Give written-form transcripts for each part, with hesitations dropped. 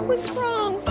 What's wrong?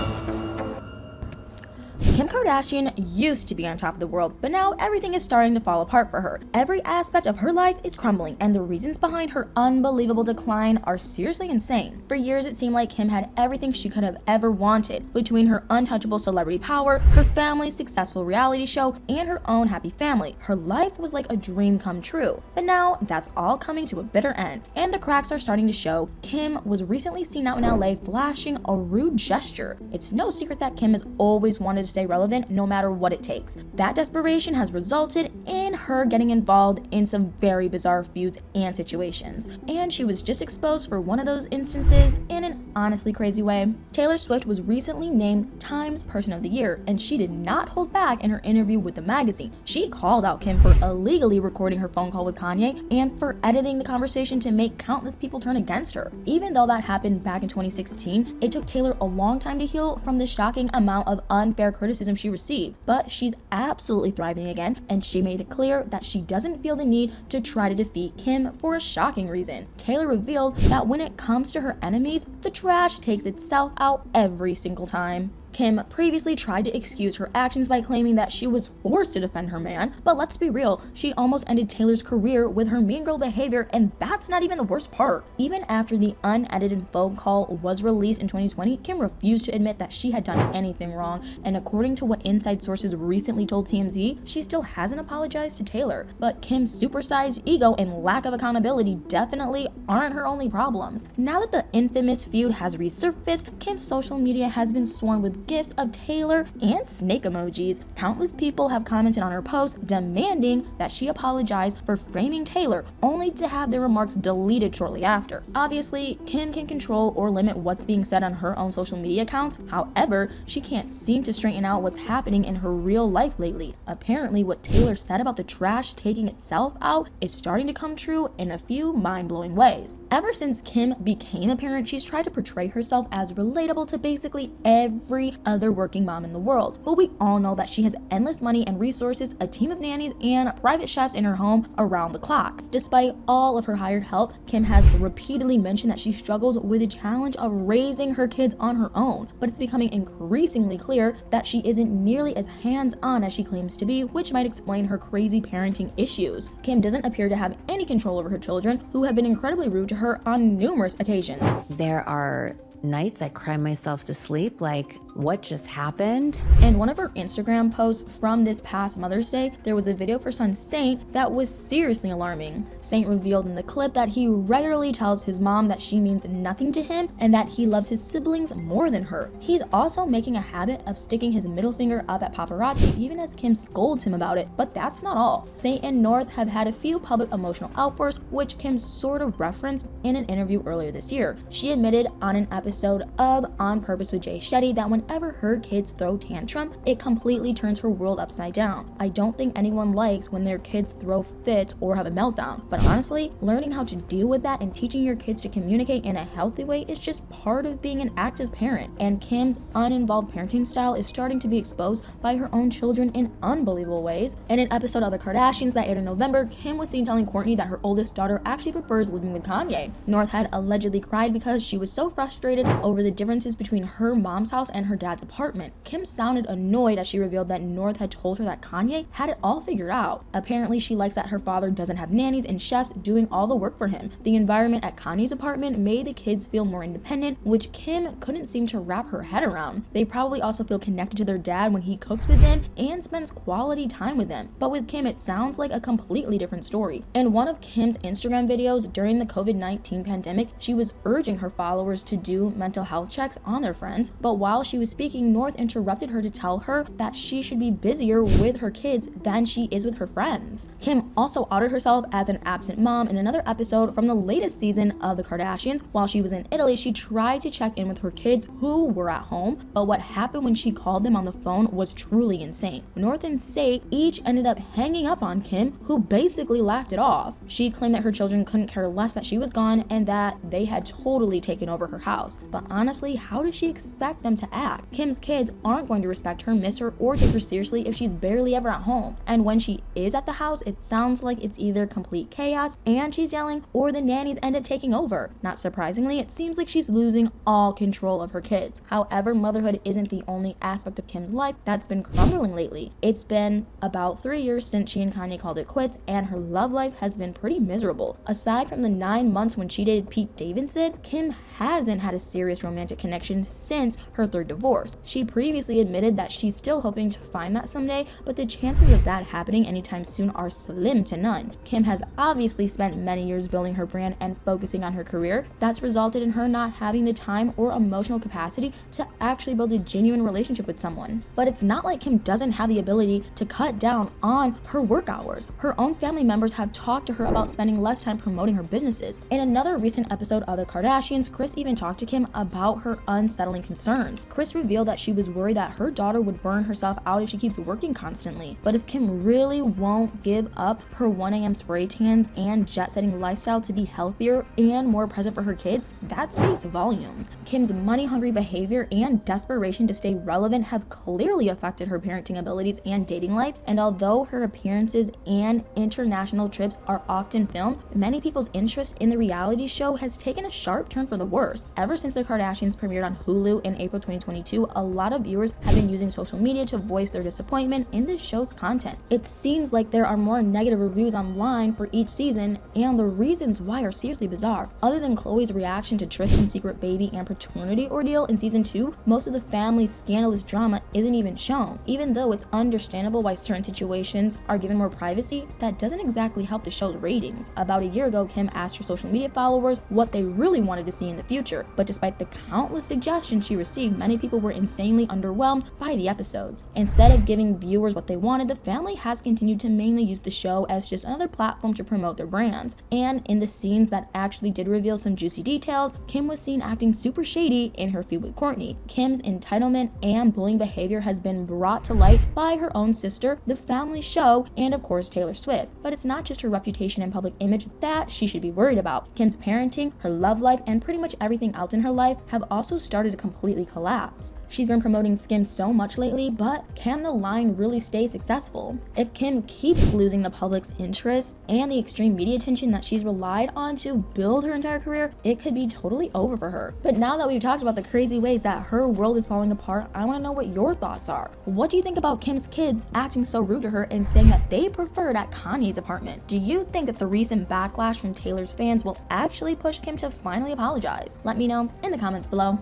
Kim Kardashian used to be on top of the world, but now everything is starting to fall apart for her. Every aspect of her life is crumbling, and the reasons behind her unbelievable decline are seriously insane. For years, it seemed like Kim had everything she could have ever wanted. Between her untouchable celebrity power, her family's successful reality show, and her own happy family, her life was like a dream come true. But now, that's all coming to a bitter end, and the cracks are starting to show. Kim was recently seen out in LA flashing a rude gesture. It's no secret that Kim has always wanted to stay relevant no matter what it takes. That desperation has resulted in her getting involved in some very bizarre feuds and situations. And she was just exposed for one of those instances in an honestly crazy way. Taylor Swift was recently named Time's Person of the Year, and she did not hold back in her interview with the magazine. She called out Kim for illegally recording her phone call with Kanye and for editing the conversation to make countless people turn against her. Even though that happened back in 2016, it took Taylor a long time to heal from the shocking amount of unfair criticism she received, but she's absolutely thriving again, and she made it clear that she doesn't feel the need to try to defeat Kim for a shocking reason. Taylor revealed that when it comes to her enemies, the trash takes itself out every single time. Kim previously tried to excuse her actions by claiming that she was forced to defend her man, but let's be real, she almost ended Taylor's career with her mean girl behavior, and that's not even the worst part. Even after the unedited phone call was released in 2020, Kim refused to admit that she had done anything wrong, and according to what inside sources recently told TMZ, she still hasn't apologized to Taylor. But Kim's supersized ego and lack of accountability definitely aren't her only problems. Now that the infamous feud has resurfaced, Kim's social media has been swarmed with gifs of Taylor and snake emojis. Countless people have commented on her post demanding that she apologize for framing Taylor, only to have their remarks deleted shortly after. Obviously, Kim can control or limit what's being said on her own social media accounts. However, she can't seem to straighten out what's happening in her real life lately. Apparently, what Taylor said about the trash taking itself out is starting to come true in a few mind-blowing ways. Ever since Kim became a parent, she's tried to portray herself as relatable to basically every other working mom in the world, but we all know that she has endless money and resources, a team of nannies, and private chefs in her home around the clock. Despite all of her hired help, Kim has repeatedly mentioned that she struggles with the challenge of raising her kids on her own, but it's becoming increasingly clear that she isn't nearly as hands-on as she claims to be, which might explain her crazy parenting issues. Kim doesn't appear to have any control over her children, who have been incredibly rude to her on numerous occasions. There are nights I cry myself to sleep, like, what just happened? In one of her Instagram posts from this past Mother's Day, there was a video for son Saint that was seriously alarming. Saint revealed in the clip that he regularly tells his mom that she means nothing to him and that he loves his siblings more than her. He's also making a habit of sticking his middle finger up at paparazzi, even as Kim scolds him about it. But that's not all. Saint and North have had a few public emotional outbursts, which Kim sort of referenced in an interview earlier this year. She admitted on an episode of On Purpose with Jay Shetty that whenever her kids throw tantrum, it completely turns her world upside down. I don't think anyone likes when their kids throw fits or have a meltdown, but honestly, learning how to deal with that and teaching your kids to communicate in a healthy way is just part of being an active parent. And Kim's uninvolved parenting style is starting to be exposed by her own children in unbelievable ways. In an episode of The Kardashians that aired in November, Kim was seen telling Kourtney that her oldest daughter actually prefers living with Kanye. North had allegedly cried because she was so frustrated over the differences between her mom's house and her dad's apartment. Kim sounded annoyed as she revealed that North had told her that Kanye had it all figured out. Apparently, she likes that her father doesn't have nannies and chefs doing all the work for him. The environment at Kanye's apartment made the kids feel more independent, which Kim couldn't seem to wrap her head around. They probably also feel connected to their dad when he cooks with them and spends quality time with them. But with Kim, it sounds like a completely different story. In one of Kim's Instagram videos during the COVID-19 pandemic, she was urging her followers to do mental health checks on their friends, but while she was speaking, North interrupted her to tell her that she should be busier with her kids than she is with her friends. Kim also outed herself as an absent mom in another episode from the latest season of The Kardashians. While she was in Italy, she tried to check in with her kids who were at home, but what happened when she called them on the phone was truly insane. North and Saint each ended up hanging up on Kim, who basically laughed it off. She claimed that her children couldn't care less that she was gone and that they had totally taken over her house. But honestly, how does she expect them to act? back. Kim's kids aren't going to respect her, miss her, or take her seriously if she's barely ever at home. And when she is at the house, it sounds like it's either complete chaos and she's yelling, or the nannies end up taking over. Not surprisingly, it seems like she's losing all control of her kids. However, motherhood isn't the only aspect of Kim's life that's been crumbling lately. It's been about 3 years since she and Kanye called it quits, and her love life has been pretty miserable. Aside from the 9 months when she dated Pete Davidson, Kim hasn't had a serious romantic connection since her third divorce. She previously admitted that she's still hoping to find that someday, but the chances of that happening anytime soon are slim to none. Kim has obviously spent many years building her brand and focusing on her career. That's resulted in her not having the time or emotional capacity to actually build a genuine relationship with someone. But it's not like Kim doesn't have the ability to cut down on her work hours. Her own family members have talked to her about spending less time promoting her businesses. In another recent episode of The Kardashians, Kris even talked to Kim about her unsettling concerns. Kris revealed that she was worried that her daughter would burn herself out if she keeps working constantly. But if Kim really won't give up her 1 a.m. spray tans and jet-setting lifestyle to be healthier and more present for her kids, that speaks volumes. Kim's money-hungry behavior and desperation to stay relevant have clearly affected her parenting abilities and dating life, and although her appearances and international trips are often filmed, many people's interest in the reality show has taken a sharp turn for the worse. Ever since The Kardashians premiered on Hulu in April 2022, a lot of viewers have been using social media to voice their disappointment in the show's content. It seems like there are more negative reviews online for each season, and the reasons why are seriously bizarre. Other than Khloe's reaction to Tristan's secret baby and paternity ordeal in season 2, most of the family's scandalous drama isn't even shown. Even though it's understandable why certain situations are given more privacy, that doesn't exactly help the show's ratings. About a year ago, Kim asked her social media followers what they really wanted to see in the future, but despite the countless suggestions she received, many people were insanely underwhelmed by the episodes. Instead of giving viewers what they wanted, the family has continued to mainly use the show as just another platform to promote their brands. And in the scenes that actually did reveal some juicy details, Kim was seen acting super shady in her feud with Kourtney. Kim's entitlement and bullying behavior has been brought to light by her own sister, the family show, and of course Taylor Swift. But it's not just her reputation and public image that she should be worried about. Kim's parenting, her love life, and pretty much everything else in her life have also started to completely collapse. She's been promoting Skims so much lately, but can the line really stay successful? If Kim keeps losing the public's interest and the extreme media attention that she's relied on to build her entire career, it could be totally over for her. But now that we've talked about the crazy ways that her world is falling apart, I want to know what your thoughts are. What do you think about Kim's kids acting so rude to her and saying that they preferred at Kanye's apartment? Do you think that the recent backlash from Taylor's fans will actually push Kim to finally apologize? Let me know in the comments below.